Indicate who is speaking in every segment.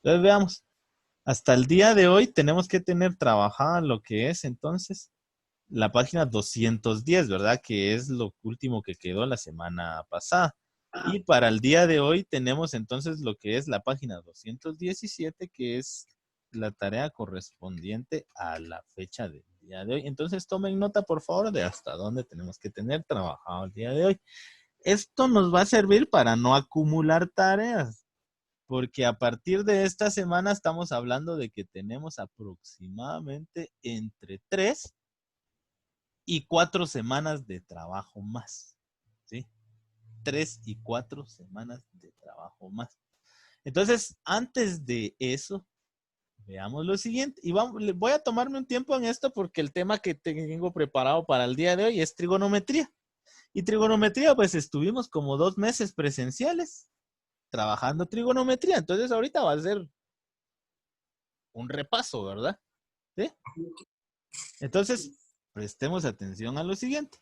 Speaker 1: Entonces veamos. Hasta el día de hoy tenemos que tener trabajada lo que es entonces la página 210, ¿verdad? Que es lo último que quedó la semana pasada. Y para el día de hoy tenemos entonces lo que es la página 217, que es la tarea correspondiente a la fecha del día de hoy. Entonces tomen nota, por favor, de hasta dónde tenemos que tener trabajado el día de hoy. Esto nos va a servir para no acumular tareas, porque a partir de esta semana estamos hablando de que tenemos aproximadamente entre 3 y 4 semanas de trabajo más, ¿sí? 3 y 4 semanas de trabajo más. Entonces, antes de eso, veamos lo siguiente. Y voy a tomarme un tiempo en esto porque el tema que tengo preparado para el día de hoy es trigonometría. Y trigonometría, pues estuvimos como 2 meses presenciales trabajando trigonometría. Entonces, ahorita va a ser un repaso, ¿verdad? ¿Sí? Entonces, prestemos atención a lo siguiente.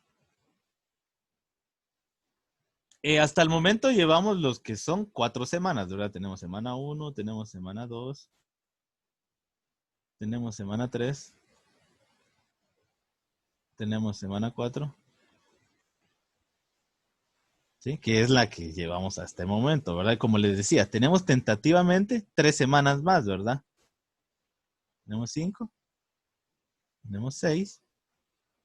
Speaker 1: Hasta el momento llevamos los que son 4 semanas, ¿verdad? Tenemos semana 1, tenemos semana 2, tenemos semana 3, tenemos semana 4, ¿sí? Que es la que llevamos hasta el momento, ¿verdad? Como les decía, tenemos tentativamente 3 semanas más, ¿verdad? Tenemos 5, tenemos 6.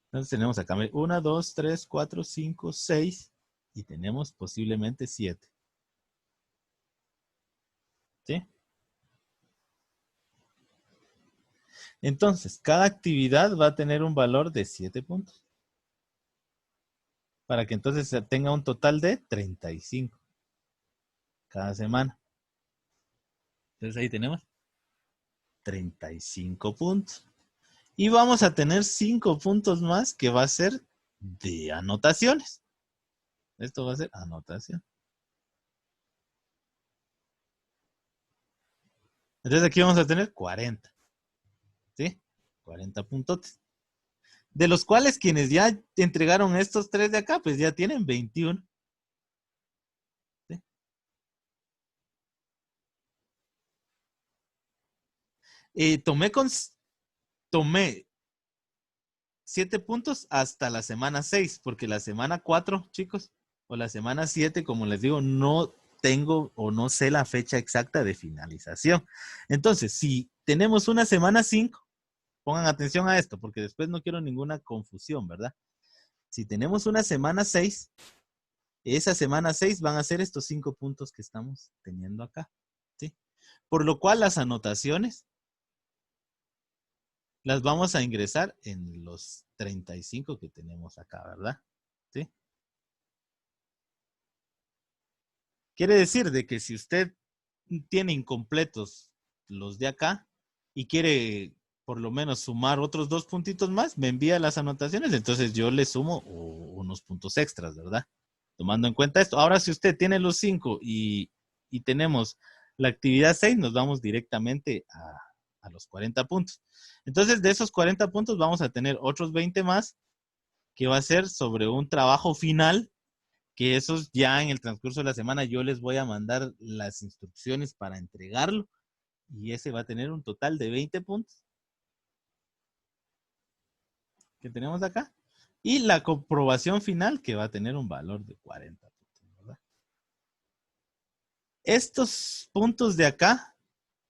Speaker 1: Entonces tenemos acá 1, 2, 3, 4, 5, 6 y tenemos posiblemente 7. ¿Sí? Entonces, cada actividad va a tener un valor de 7 puntos. Para que entonces se tenga un total de 35 cada semana. Entonces ahí tenemos 35 puntos. Y vamos a tener 5 puntos más que va a ser de anotaciones. Esto va a ser anotación. Entonces aquí vamos a tener 40. ¿Sí? 40 puntotes. De los cuales quienes ya entregaron estos 3 de acá, pues ya tienen 21. ¿Sí? Tomé 7 puntos hasta la semana 6, porque la semana 4, chicos, o la semana 7, como les digo, no tengo o no sé la fecha exacta de finalización. Entonces, si tenemos una semana 5, pongan atención a esto, porque después no quiero ninguna confusión, ¿verdad? Si tenemos una semana 6, esa semana 6 van a ser estos 5 puntos que estamos teniendo acá, ¿sí? Por lo cual las anotaciones las vamos a ingresar en los 35 que tenemos acá, ¿verdad? ¿Sí? Quiere decir de que si usted tiene incompletos los de acá y quiere por lo menos sumar otros 2 puntitos más, me envía las anotaciones, entonces yo le sumo unos puntos extras, ¿verdad? Tomando en cuenta esto. Ahora, si usted tiene los 5 y tenemos la actividad 6, nos vamos directamente a los 40 puntos. Entonces, de esos 40 puntos vamos a tener otros 20 más, que va a ser sobre un trabajo final, que esos ya en el transcurso de la semana yo les voy a mandar las instrucciones para entregarlo y ese va a tener un total de 20 puntos que tenemos acá y la comprobación final que va a tener un valor de 40 puntos, ¿verdad? Estos puntos de acá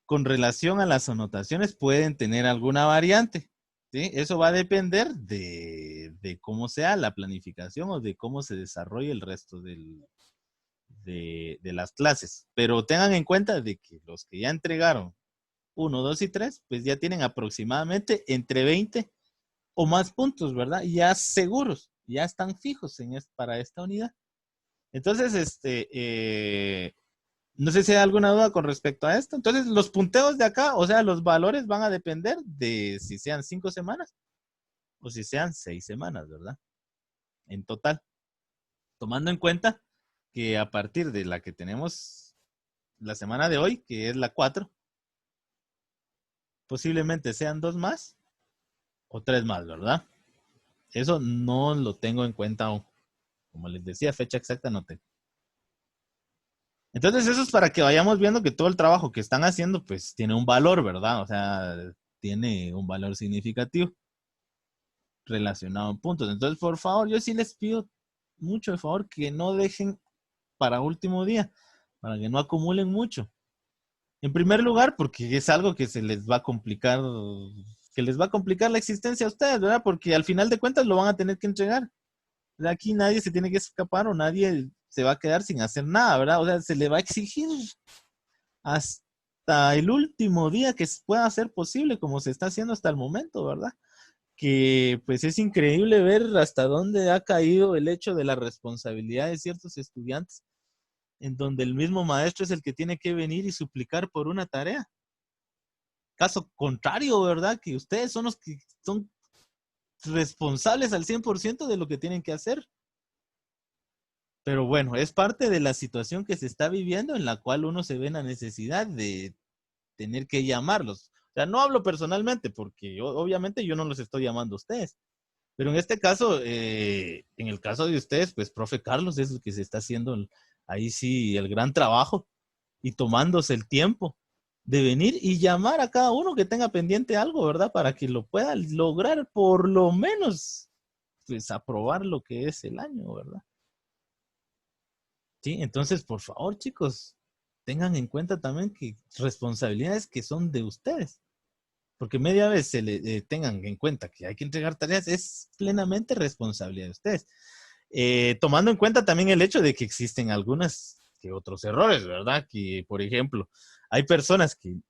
Speaker 1: con relación a las anotaciones pueden tener alguna variante, ¿sí? Eso va a depender de cómo sea la planificación o de cómo se desarrolle el resto de las clases. Pero tengan en cuenta de que los que ya entregaron 1, 2 y 3, pues ya tienen aproximadamente entre 20 o más puntos, ¿verdad? Ya seguros, ya están fijos para esta unidad. Entonces, no sé si hay alguna duda con respecto a esto. Entonces, los punteos de acá, o sea, los valores van a depender de si sean 5 semanas o si sean 6 semanas, ¿verdad? En total. Tomando en cuenta que a partir de la que tenemos la semana de hoy, que es la 4, posiblemente sean 2 más o 3 más, ¿verdad? Eso no lo tengo en cuenta aún. Como les decía, fecha exacta no tengo. Entonces eso es para que vayamos viendo que todo el trabajo que están haciendo pues tiene un valor, ¿verdad? O sea, tiene un valor significativo relacionado en puntos. Entonces, por favor, yo sí les pido mucho de favor que no dejen para último día, para que no acumulen mucho. En primer lugar, porque es algo que se les va a complicar, que les va a complicar la existencia a ustedes, ¿verdad? Porque al final de cuentas lo van a tener que entregar. De aquí nadie se tiene que escapar o nadie se va a quedar sin hacer nada, ¿verdad? O sea, se le va a exigir hasta el último día que pueda ser posible, como se está haciendo hasta el momento, ¿verdad? Que pues es increíble ver hasta dónde ha caído el hecho de la responsabilidad de ciertos estudiantes, en donde el mismo maestro es el que tiene que venir y suplicar por una tarea. Caso contrario, ¿verdad? Que ustedes son los que son responsables al 100% de lo que tienen que hacer. Pero bueno, es parte de la situación que se está viviendo en la cual uno se ve en la necesidad de tener que llamarlos. O sea, no hablo personalmente porque obviamente yo no los estoy llamando a ustedes. Pero en este caso, en el caso de ustedes, pues profe Carlos es el que se está haciendo ahí sí el gran trabajo y tomándose el tiempo de venir y llamar a cada uno que tenga pendiente algo, ¿verdad? Para que lo pueda lograr por lo menos, pues aprobar lo que es el año, ¿verdad? Sí, entonces, por favor, chicos, tengan en cuenta también que responsabilidades que son de ustedes. Porque media vez tengan en cuenta que hay que entregar tareas, es plenamente responsabilidad de ustedes. Tomando en cuenta también el hecho de que existen algunas que otros errores, ¿verdad? Que, por ejemplo, hay personas que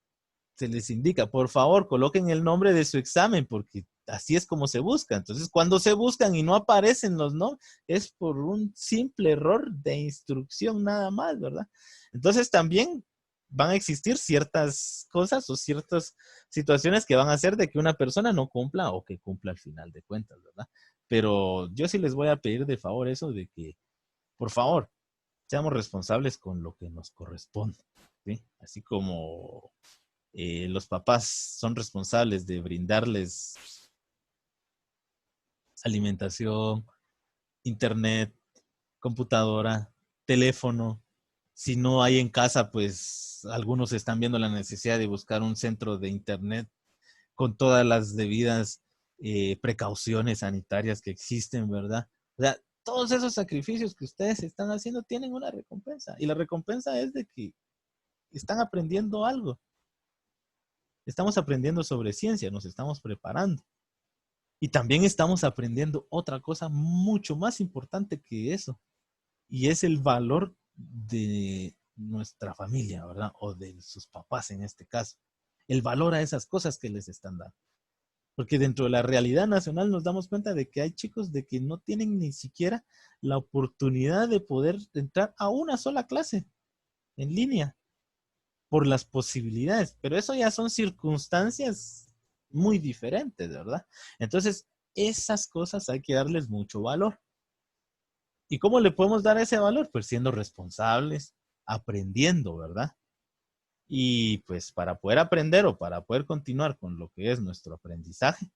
Speaker 1: se les indica, por favor, coloquen el nombre de su examen, porque así es como se busca. Entonces, cuando se buscan y no aparecen los nombres, es por un simple error de instrucción nada más, ¿verdad? Entonces, también van a existir ciertas cosas o ciertas situaciones que van a hacer de que una persona no cumpla o que cumpla al final de cuentas, ¿verdad? Pero yo sí les voy a pedir de favor eso de que, por favor, seamos responsables con lo que nos corresponde, ¿sí? Así como los papás son responsables de brindarles alimentación, internet, computadora, teléfono. Si no hay en casa, pues algunos están viendo la necesidad de buscar un centro de internet con todas las debidas precauciones sanitarias que existen, ¿verdad? O sea, todos esos sacrificios que ustedes están haciendo tienen una recompensa y la recompensa es de que están aprendiendo algo. Estamos aprendiendo sobre ciencia, nos estamos preparando. Y también estamos aprendiendo otra cosa mucho más importante que eso, y es el valor de nuestra familia, ¿verdad? O de sus papás en este caso. El valor a esas cosas que les están dando. Porque dentro de la realidad nacional nos damos cuenta de que hay chicos de que no tienen ni siquiera la oportunidad de poder entrar a una sola clase en línea por las posibilidades, pero eso ya son circunstancias muy diferentes, ¿verdad? Entonces, esas cosas hay que darles mucho valor. ¿Y cómo le podemos dar ese valor? Pues siendo responsables, aprendiendo, ¿verdad? Y pues para poder aprender o para poder continuar con lo que es nuestro aprendizaje,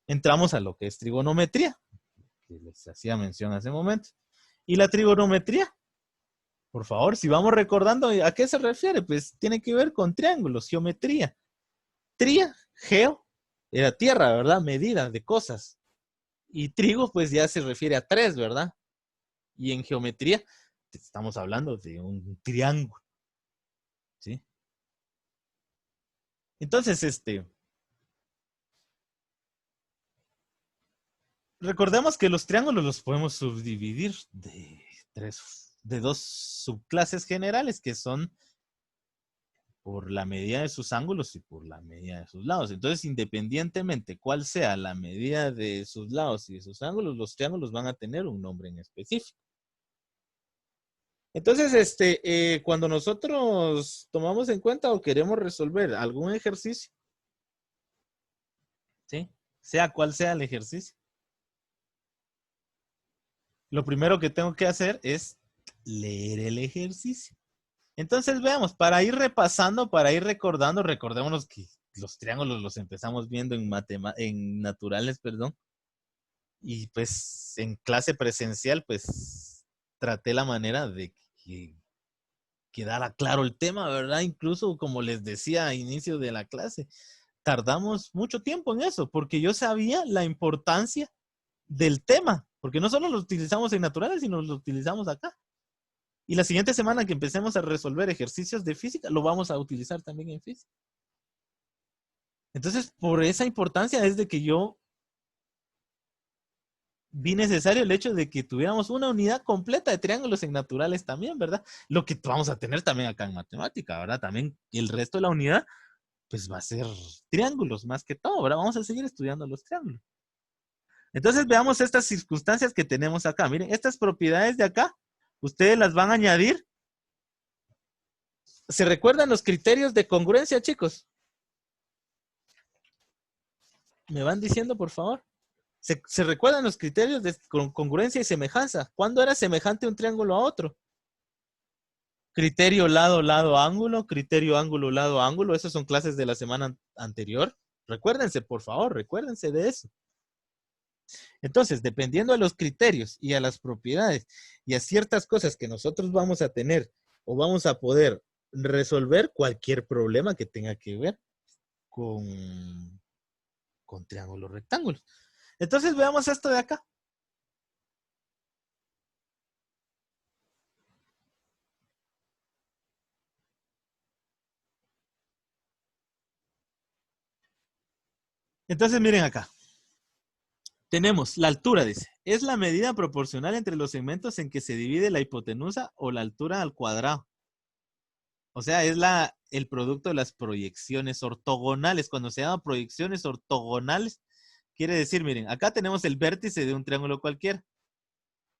Speaker 1: entramos a lo que es trigonometría, que les hacía mención hace un momento. Y la trigonometría, por favor, si vamos recordando a qué se refiere, pues tiene que ver con triángulos, geometría. Tría, geo, era tierra, ¿verdad? Medida de cosas. Y trigo, pues ya se refiere a tres, ¿verdad? Y en geometría estamos hablando de un triángulo, ¿sí? Entonces, recordemos que los triángulos los podemos subdividir de dos subclases generales que son por la medida de sus ángulos y por la medida de sus lados. Entonces, independientemente cuál sea la medida de sus lados y de sus ángulos, los triángulos van a tener un nombre en específico. Entonces, cuando nosotros tomamos en cuenta o queremos resolver algún ejercicio, ¿sí? Sea cual sea el ejercicio, lo primero que tengo que hacer es leer el ejercicio. Entonces, veamos, para ir repasando, para ir recordando, recordémonos que los triángulos los empezamos viendo en naturales, perdón, y pues en clase presencial, pues traté la manera de que quedara claro el tema, ¿verdad? Incluso, como les decía a inicio de la clase, tardamos mucho tiempo en eso, porque yo sabía la importancia del tema, porque no solo lo utilizamos en naturales, sino lo utilizamos acá. Y la siguiente semana que empecemos a resolver ejercicios de física, lo vamos a utilizar también en física. Entonces, por esa importancia es de que yo vi necesario el hecho de que tuviéramos una unidad completa de triángulos en naturales también, ¿verdad? Lo que vamos a tener también acá en matemática, ¿verdad? También el resto de la unidad, pues va a ser triángulos más que todo, ¿verdad? Vamos a seguir estudiando los triángulos. Entonces veamos estas circunstancias que tenemos acá. Miren, estas propiedades de acá, ustedes las van a añadir. ¿Se recuerdan los criterios de congruencia, chicos? ¿Me van diciendo, por favor? ¿Se recuerdan los criterios de congruencia y semejanza? ¿Cuándo era semejante un triángulo a otro? Criterio lado, lado, ángulo, criterio ángulo, lado, ángulo. Esas son clases de la semana anterior. Recuérdense, por favor, recuérdense de eso. Entonces, dependiendo de los criterios y a las propiedades y a ciertas cosas que nosotros vamos a tener o vamos a poder resolver cualquier problema que tenga que ver con triángulos rectángulos. Entonces, veamos esto de acá. Entonces, miren acá. Tenemos la altura, dice. Es la medida proporcional entre los segmentos en que se divide la hipotenusa o la altura al cuadrado. O sea, es el producto de las proyecciones ortogonales. Cuando se llama proyecciones ortogonales, quiere decir, miren, acá tenemos el vértice de un triángulo cualquiera.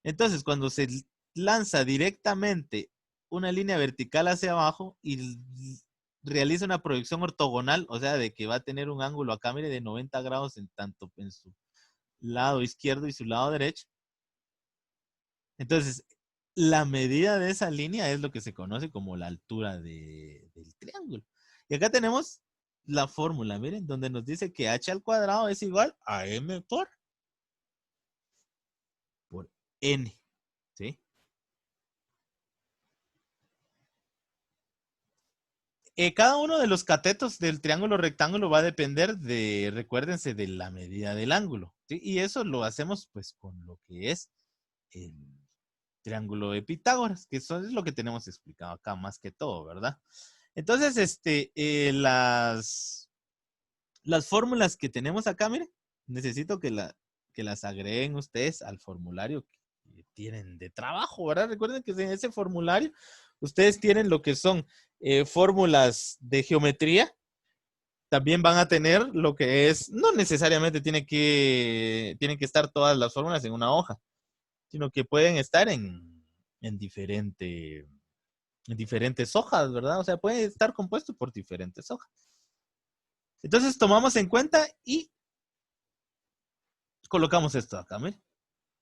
Speaker 1: Entonces, cuando se lanza directamente una línea vertical hacia abajo y realiza una proyección ortogonal, o sea, de que va a tener un ángulo acá, mire, de 90 grados en tanto en su lado izquierdo y su lado derecho. Entonces, la medida de esa línea es lo que se conoce como la altura del triángulo. Y acá tenemos la fórmula, miren, donde nos dice que h al cuadrado es igual a m por n, ¿sí? Cada uno de los catetos del triángulo rectángulo va a depender de, recuérdense, de la medida del ángulo, ¿sí? Y eso lo hacemos pues con lo que es el triángulo de Pitágoras, que eso es lo que tenemos explicado acá más que todo, ¿verdad? Entonces, las fórmulas que tenemos acá, miren, necesito que las agreguen ustedes al formulario que tienen de trabajo, ¿verdad? Recuerden que en ese formulario ustedes tienen lo que son fórmulas de geometría. También van a tener lo que es, no necesariamente tienen que estar todas las fórmulas en una hoja, sino que pueden estar en diferentes hojas, ¿verdad? O sea, puede estar compuesto por diferentes hojas. Entonces tomamos en cuenta y colocamos esto acá, ¿me?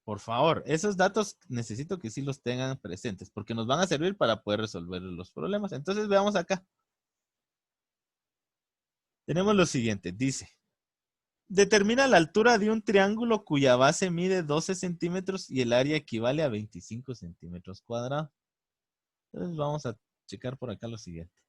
Speaker 1: Por favor, esos datos necesito que sí los tengan presentes porque nos van a servir para poder resolver los problemas. Entonces veamos acá. Tenemos lo siguiente, dice, determina la altura de un triángulo cuya base mide 12 centímetros y el área equivale a 25 centímetros cuadrados. Entonces vamos a checar por acá lo siguiente.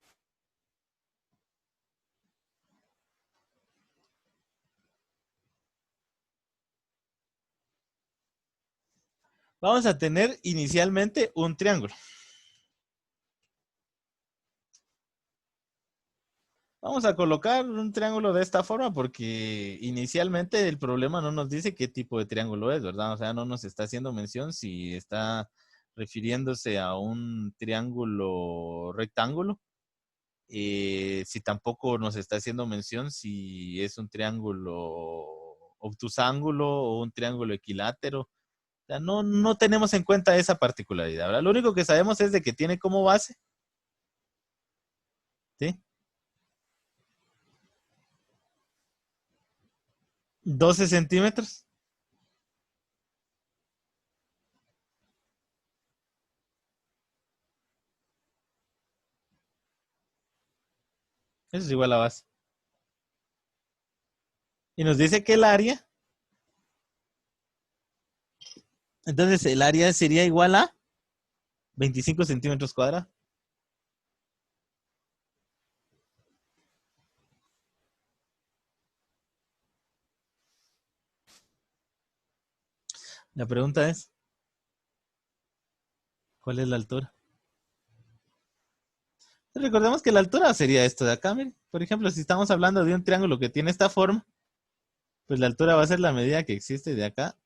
Speaker 1: Vamos a tener inicialmente un triángulo. Vamos a colocar un triángulo de esta forma porque inicialmente el problema no nos dice qué tipo de triángulo es, ¿verdad? O sea, no nos está haciendo mención si está refiriéndose a un triángulo rectángulo, si tampoco nos está haciendo mención si es un triángulo obtusángulo o un triángulo equilátero. O sea, no tenemos en cuenta esa particularidad, ¿verdad? Lo único que sabemos es de que tiene como base, ¿sí? 12 centímetros. Eso es igual a base. Y nos dice que el área, entonces el área sería igual a 25 centímetros cuadrados. La pregunta es, ¿cuál es la altura? Recordemos que la altura sería esto de acá, miren. Por ejemplo, si estamos hablando de un triángulo que tiene esta forma, pues la altura va a ser la medida que existe de acá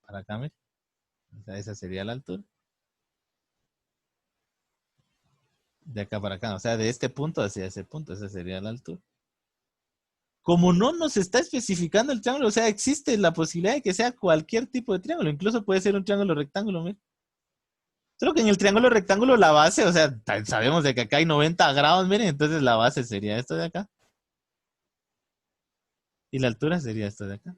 Speaker 1: para acá, miren. O sea, esa sería la altura. De acá para acá, o sea, de este punto hacia ese punto, esa sería la altura. Como no nos está especificando el triángulo, o sea, existe la posibilidad de que sea cualquier tipo de triángulo, incluso puede ser un triángulo rectángulo, miren. Solo que en el triángulo rectángulo la base, o sea, sabemos de que acá hay 90 grados, miren, entonces la base sería esto de acá y la altura sería esto de acá.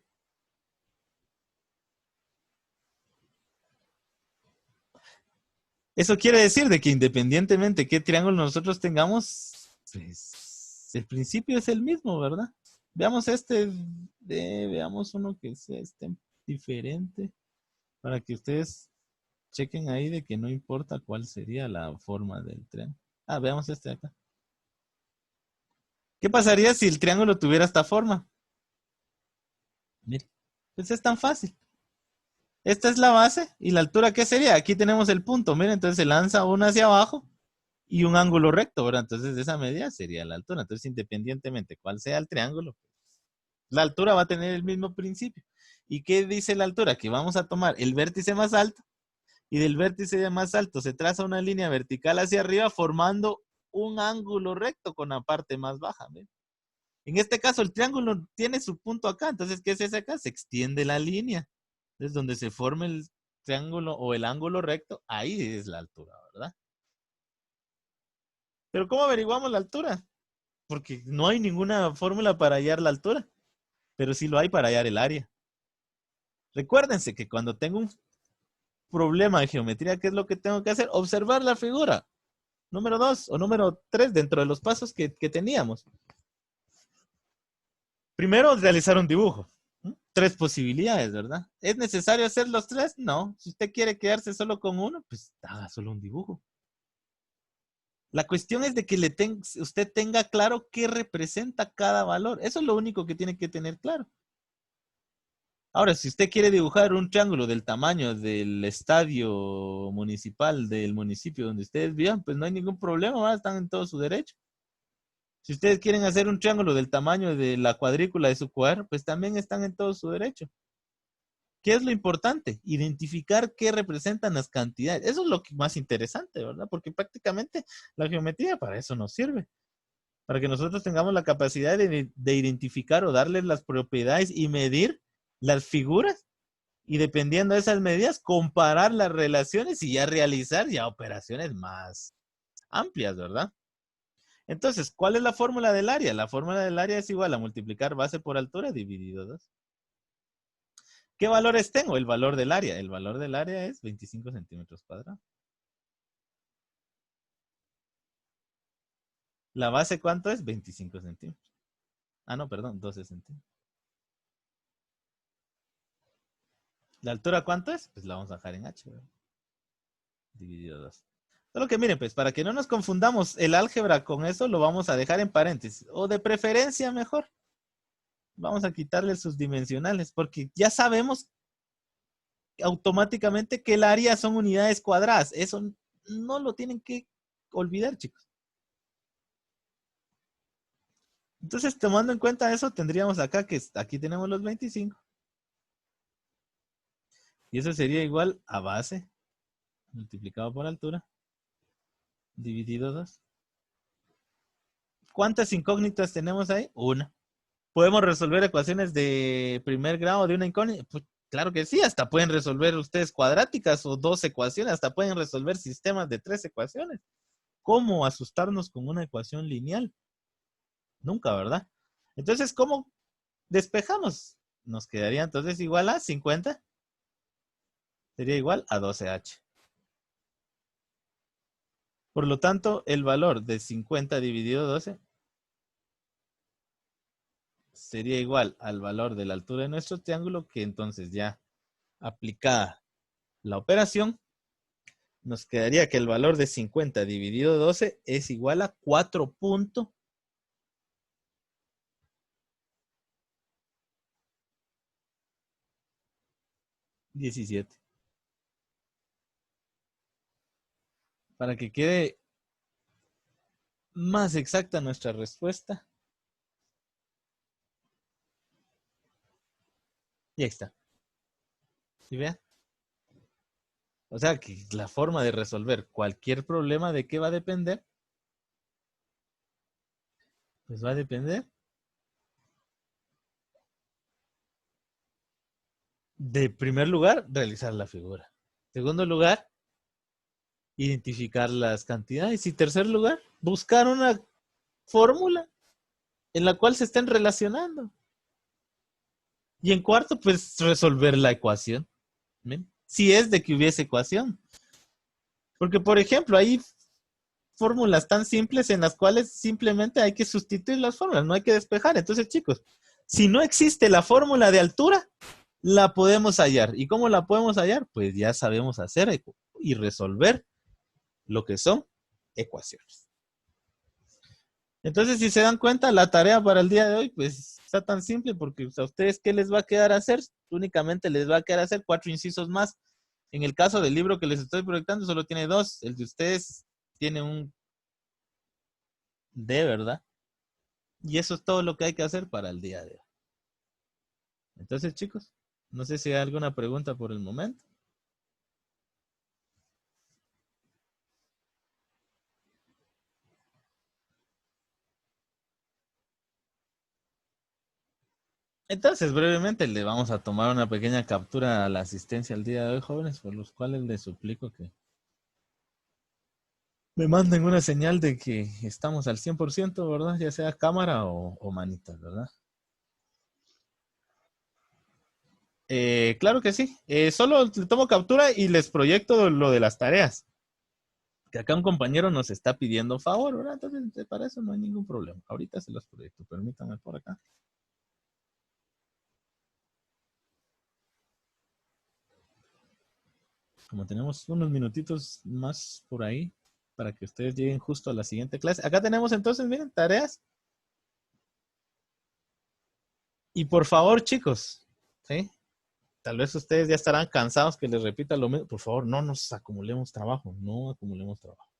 Speaker 1: Eso quiere decir de que independientemente qué triángulo nosotros tengamos, pues el principio es el mismo, ¿verdad? Veamos veamos uno que sea diferente para que ustedes chequen ahí de que no importa cuál sería la forma del triángulo. Ah, veamos este de acá. ¿Qué pasaría si el triángulo tuviera esta forma? Mire, pues es tan fácil. Esta es la base y la altura, ¿qué sería? Aquí tenemos el punto, miren, entonces se lanza uno hacia abajo y un ángulo recto, ¿verdad? Entonces esa medida sería la altura. Entonces, independientemente cuál sea el triángulo, la altura va a tener el mismo principio. ¿Y qué dice la altura? Que vamos a tomar el vértice más alto y del vértice más alto se traza una línea vertical hacia arriba formando un ángulo recto con la parte más baja. ¿Ven? En este caso, el triángulo tiene su punto acá. Entonces, ¿qué se hace acá? Se extiende la línea. Entonces, donde se forme el triángulo o el ángulo recto, ahí es la altura, ¿verdad? Pero ¿cómo averiguamos la altura? Porque no hay ninguna fórmula para hallar la altura, pero sí lo hay para hallar el área. Recuérdense que cuando tengo un problema de geometría, ¿qué es lo que tengo que hacer? Observar la figura. Número 2 o número 3 dentro de los pasos que teníamos. Primero, realizar un dibujo. Tres posibilidades, ¿verdad? ¿Es necesario hacer los tres? No. Si usted quiere quedarse solo con uno, pues haga solo un dibujo. La cuestión es de que usted tenga claro qué representa cada valor. Eso es lo único que tiene que tener claro. Ahora, si usted quiere dibujar un triángulo del tamaño del estadio municipal del municipio donde ustedes vivan, pues no hay ningún problema, ¿verdad? Están en todo su derecho. Si ustedes quieren hacer un triángulo del tamaño de la cuadrícula de su cuadro, pues también están en todo su derecho. ¿Qué es lo importante? Identificar qué representan las cantidades. Eso es lo más interesante, ¿verdad? Porque prácticamente la geometría para eso nos sirve. Para que nosotros tengamos la capacidad de identificar o darles las propiedades y medir las figuras y dependiendo de esas medidas, comparar las relaciones y ya realizar ya operaciones más amplias, ¿verdad? Entonces, ¿cuál es la fórmula del área? La fórmula del área es igual a multiplicar base por altura dividido 2. ¿Qué valores tengo? El valor del área. El valor del área es 25 centímetros cuadrados. ¿La base cuánto es? 25 centímetros. Ah, no, perdón, 12 centímetros. ¿La altura cuánto es? Pues la vamos a dejar en H, ¿verdad? Dividido 2. Solo que miren, pues para que no nos confundamos el álgebra con eso, lo vamos a dejar en paréntesis. O de preferencia mejor. Vamos a quitarle sus dimensionales porque ya sabemos automáticamente que el área son unidades cuadradas. Eso no lo tienen que olvidar, chicos. Entonces, tomando en cuenta eso, tendríamos acá que aquí tenemos los 25. Y eso sería igual a base multiplicado por altura dividido 2. ¿Cuántas incógnitas tenemos ahí? Una. ¿Podemos resolver ecuaciones de primer grado de una incógnita? Pues claro que sí, hasta pueden resolver ustedes cuadráticas o dos ecuaciones, hasta pueden resolver sistemas de tres ecuaciones. ¿Cómo asustarnos con una ecuación lineal? Nunca, ¿verdad? Entonces, ¿cómo despejamos? Nos quedaría entonces igual a 50. Sería igual a 12H. Por lo tanto, el valor de 50 dividido 12 sería igual al valor de la altura de nuestro triángulo, que entonces ya aplicada la operación, nos quedaría que el valor de 50 dividido 12 es igual a 4.0. 17. Para que quede más exacta nuestra respuesta. Y ahí está. ¿Sí vean? O sea que la forma de resolver cualquier problema, ¿de qué va a depender? Pues va a depender de, primer lugar, realizar la figura. Segundo lugar, identificar las cantidades. Y tercer lugar, buscar una fórmula en la cual se estén relacionando. Y en cuarto, pues resolver la ecuación. ¿Ven? Si es de que hubiese ecuación. Porque, por ejemplo, hay fórmulas tan simples en las cuales simplemente hay que sustituir las fórmulas, no hay que despejar. Entonces, chicos, si no existe la fórmula de altura, la podemos hallar. ¿Y cómo la podemos hallar? Pues ya sabemos hacer y resolver lo que son ecuaciones. Entonces, si se dan cuenta, la tarea para el día de hoy, pues está tan simple porque a ustedes, ¿qué les va a quedar a hacer? Únicamente les va a quedar a hacer 4 incisos más. En el caso del libro que les estoy proyectando, solo tiene 2. El de ustedes tiene un D, ¿verdad? Y eso es todo lo que hay que hacer para el día de hoy. Entonces, chicos, no sé si hay alguna pregunta por el momento. Entonces, brevemente le vamos a tomar una pequeña captura a la asistencia al día de hoy, jóvenes, por los cuales les suplico que me manden una señal de que estamos al 100%, ¿verdad? Ya sea cámara o manitas, ¿verdad? Claro que sí. Solo le tomo captura y les proyecto lo de las tareas. Que acá un compañero nos está pidiendo favor, ¿verdad? Entonces, para eso no hay ningún problema. Ahorita se los proyecto. Permítanme por acá. Como tenemos unos minutitos más por ahí para que ustedes lleguen justo a la siguiente clase. Acá tenemos entonces, miren, tareas. Y por favor, chicos, ¿sí? Tal vez ustedes ya estarán cansados que les repita lo mismo. Por favor, no nos acumulemos trabajo, no acumulemos trabajo.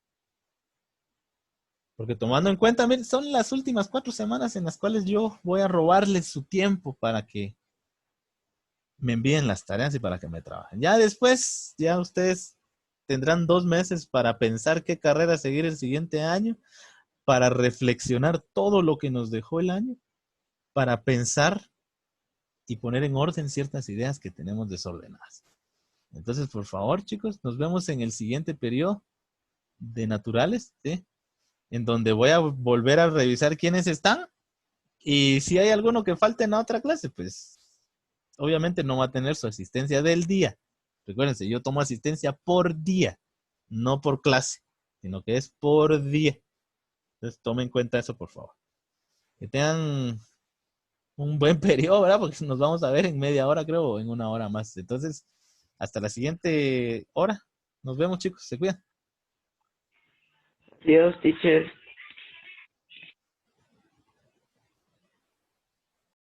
Speaker 1: Porque tomando en cuenta, miren, son las últimas 4 semanas en las cuales yo voy a robarles su tiempo para que me envíen las tareas y para que me trabajen. Ya después, ya ustedes tendrán 2 meses para pensar qué carrera seguir el siguiente año, para reflexionar todo lo que nos dejó el año, para pensar y poner en orden ciertas ideas que tenemos desordenadas. Entonces, por favor, chicos, nos vemos en el siguiente periodo de naturales, ¿sí? En donde voy a volver a revisar quiénes están y si hay alguno que falte en la otra clase, pues obviamente no va a tener su asistencia del día. Recuérdense, yo tomo asistencia por día, no por clase, sino que es por día. Entonces, tomen en cuenta eso, por favor. Que tengan un buen periodo, ¿verdad? Porque nos vamos a ver en media hora, creo, o en una hora más. Entonces, hasta la siguiente hora. Nos vemos, chicos. Se cuidan.
Speaker 2: Adiós, teacher.